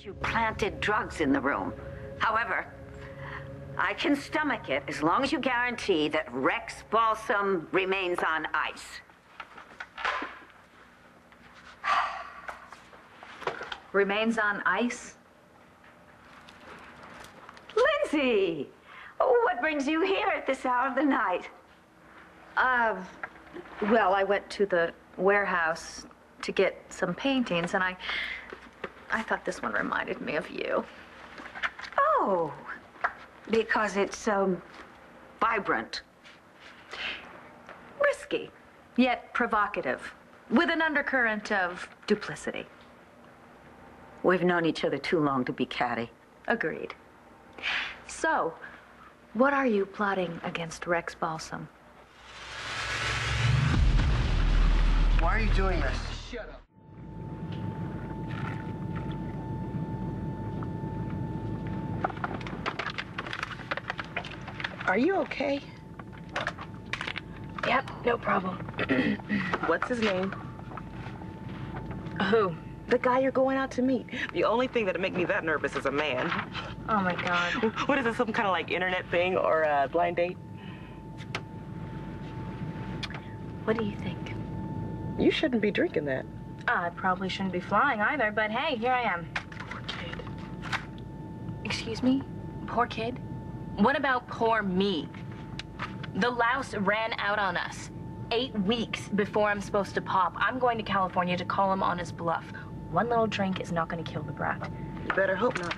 you planted drugs in the room. However, I can stomach it as long as you guarantee that Rex Balsam remains on ice. Remains on ice? Lindsay! Oh, what brings you here at this hour of the night? Well, I went to the warehouse to get some paintings, and I thought this one reminded me of you. Oh, because it's, vibrant. Risky, yet provocative, with an undercurrent of duplicity. We've known each other too long to be catty. Agreed. So, what are you plotting against Rex Balsam? Why are you doing this? Shut up. Are you okay? Yep, no problem. What's his name? Who? The guy you're going out to meet. The only thing that'd make me that nervous is a man. Oh, my God. What is it, some kind of like internet thing or a blind date? What do you think? You shouldn't be drinking that. I probably shouldn't be flying either, but hey, here I am. Poor kid. Excuse me? Poor kid? What about poor me? The louse ran out on us 8 weeks before I'm supposed to pop. I'm going to California to call him on his bluff. One little drink is not going to kill the brat. You better hope not.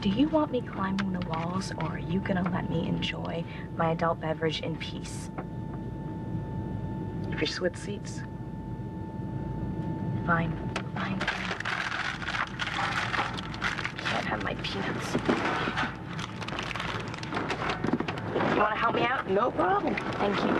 Do you want me climbing the walls, or are you going to let me enjoy my adult beverage in peace? If you switch seats. Fine. Fine. Can't have my peanuts. You want to help me out? No problem. Thank you.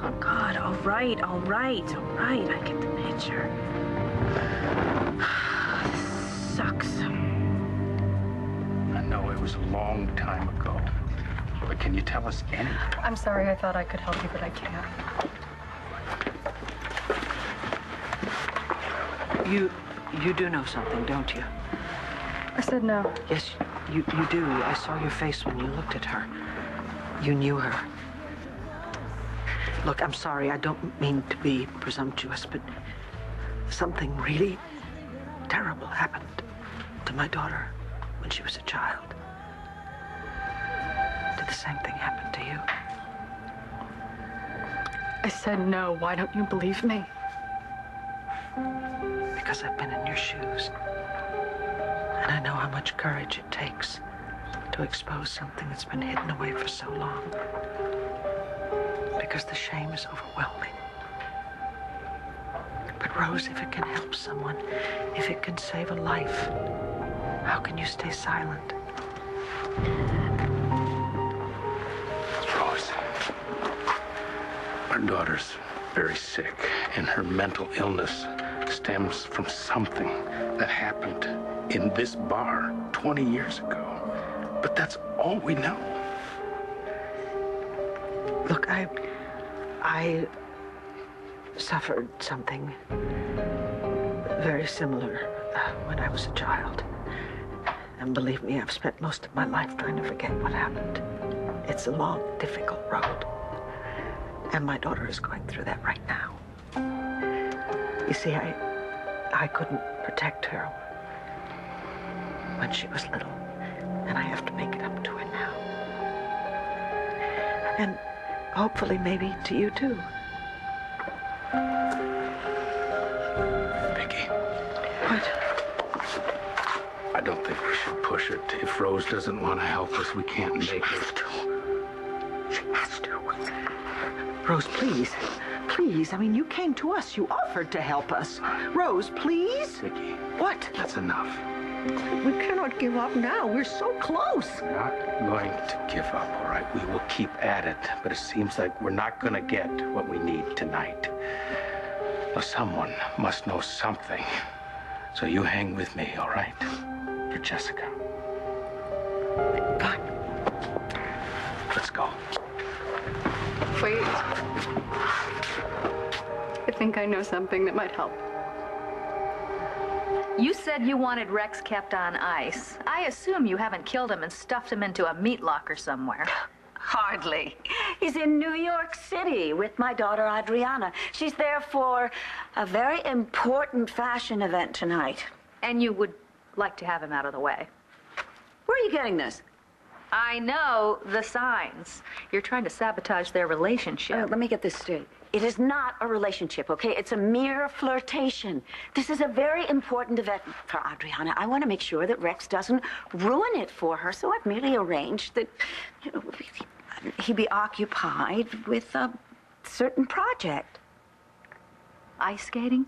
Oh, God. All right. I get the picture. This sucks. I know it was a long time ago, but can you tell us anything? I'm sorry, I thought I could help you, but I can't. You do know something, don't you? I said no. Yes, you do. I saw your face when you looked at her. You knew her. Look, I'm sorry, I don't mean to be presumptuous, but something really terrible happened to my daughter when she was a child. Did the same thing happen to you? I said no. Why don't you believe me? Because I've been in your shoes. And I know how much courage it takes to expose something that's been hidden away for so long. Because the shame is overwhelming. But Rose, if it can help someone, if it can save a life, how can you stay silent? Rose, our daughter's very sick, and her mental illness stems from something that happened in this bar 20 years ago. But that's all we know. Look, I suffered something very similar when I was a child. And believe me, I've spent most of my life trying to forget what happened. It's a long, difficult road. And my daughter is going through that right now. You see, I couldn't protect her when she was little. And I have to make it up to her now. And hopefully, maybe to you, too. Viki. What? I don't think we should push it. If Rose doesn't want to help us, we can't make her. She has to. Rose, please. Please. I mean, you came to us. You offered to help us. Rose, please. Viki. What? That's enough. We cannot give up now. We're so close. We're not going to give up, all right? We will keep at it, but it seems like we're not going to get what we need tonight. Well, someone must know something. So you hang with me, all right? For Jessica. Fine. Let's go. Wait. I think I know something that might help. You said you wanted Rex kept on ice. I assume you haven't killed him and stuffed him into a meat locker somewhere. Hardly. He's in New York City with my daughter, Adriana. She's there for a very important fashion event tonight. And you would like to have him out of the way. Where are you getting this? I know the signs. You're trying to sabotage their relationship. Let me get this straight. It is not a relationship, okay? It's a mere flirtation. This is a very important event for Adriana. I want to make sure that Rex doesn't ruin it for her, so I've merely arranged that, you know, he be occupied with a certain project. Ice skating?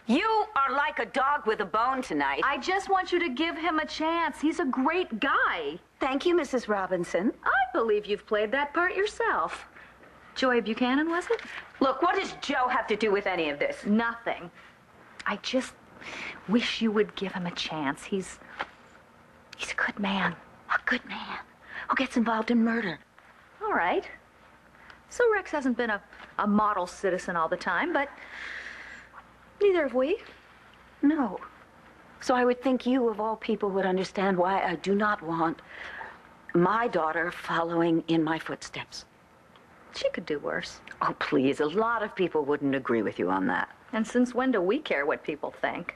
You are like a dog with a bone tonight. I just want you to give him a chance. He's a great guy. Thank you, Mrs. Robinson. I believe you've played that part yourself. Joy Buchanan, was it? Look, what does Joe have to do with any of this? Nothing. I just wish you would give him a chance. He's a good man. A good man who gets involved in murder. All right. So Rex hasn't been a model citizen all the time, but neither have we. No. So I would think you, of all people, would understand why I do not want my daughter following in my footsteps. She could do worse. Oh, please. A lot of people wouldn't agree with you on that. And since when do we care what people think?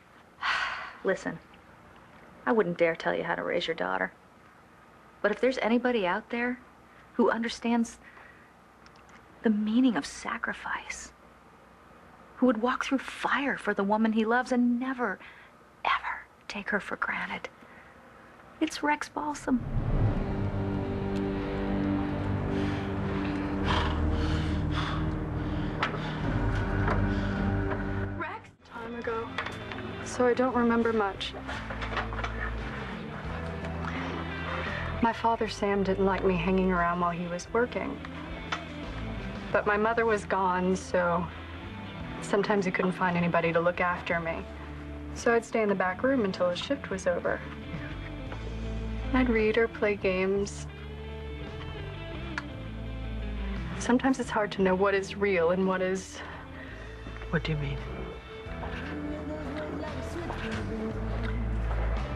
Listen, I wouldn't dare tell you how to raise your daughter. But if there's anybody out there who understands the meaning of sacrifice, who would walk through fire for the woman he loves and never, ever take her for granted, it's Rex Balsam. Time ago, so I don't remember much. My father, Sam, didn't like me hanging around while he was working. But my mother was gone, so sometimes he couldn't find anybody to look after me. So I'd stay in the back room until his shift was over. I'd read or play games. Sometimes it's hard to know what is real and what is... What do you mean?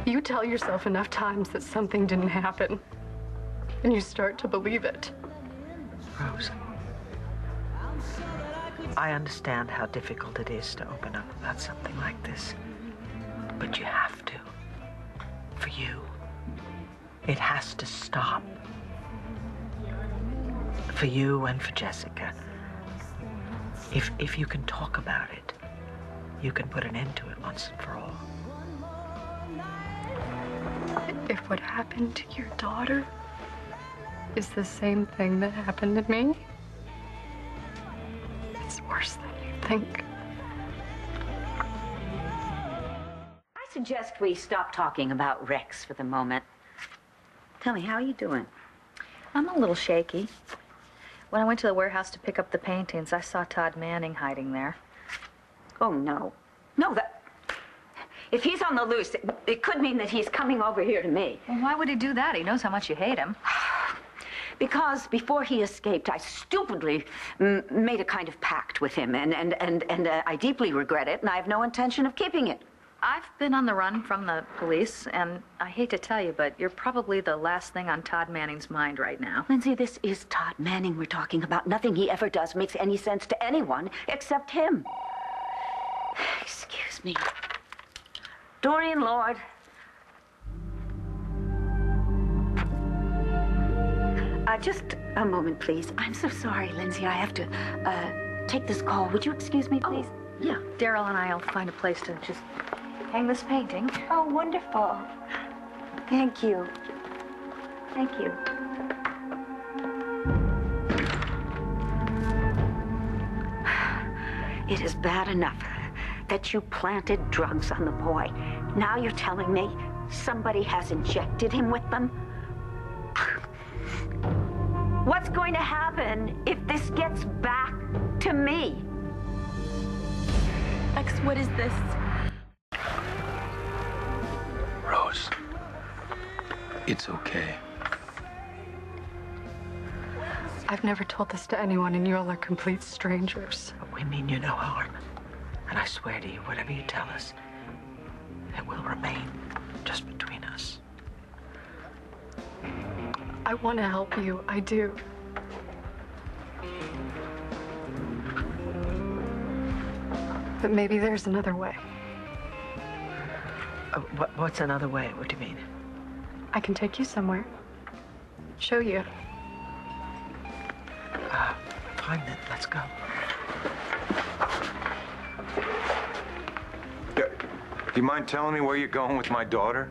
You tell yourself enough times that something didn't happen, and you start to believe it. Rose, I understand how difficult it is to open up about something like this, but you have to. For you. It has to stop. For you and for Jessica. If you can talk about it, you can put an end to it once and for all. If what happened to your daughter is the same thing that happened to me, it's worse than you think. I suggest we stop talking about Rex for the moment. Tell me, how are you doing? I'm a little shaky. When I went to the warehouse to pick up the paintings, I saw Todd Manning hiding there. Oh, no. No, if he's on the loose, it could mean that he's coming over here to me. Well, why would he do that? He knows how much you hate him. Because before he escaped, I stupidly made a kind of pact with him, and I deeply regret it, and I have no intention of keeping it. I've been on the run from the police, and I hate to tell you, but you're probably the last thing on Todd Manning's mind right now. Lindsay, this is Todd Manning we're talking about. Nothing he ever does makes any sense to anyone except him. Excuse me. Dorian Lord. Just a moment, please. I'm so sorry, Lindsay. I have to take this call. Would you excuse me, please? Oh, yeah. Daryl and I will find a place to just hang this painting. Oh, wonderful. Thank you. Thank you. It is bad enough that you planted drugs on the boy. Now you're telling me somebody has injected him with them? What's going to happen if this gets back to me? Rex, what is this? Rose, it's okay. I've never told this to anyone, and you all are complete strangers. But we mean you no harm. And I swear to you, whatever you tell us, it will remain just between us. I want to help you. I do. But maybe there's another way. What's another way? What do you mean? I can take you somewhere. Show you. Fine then, let's go. Do you mind telling me where you're going with my daughter?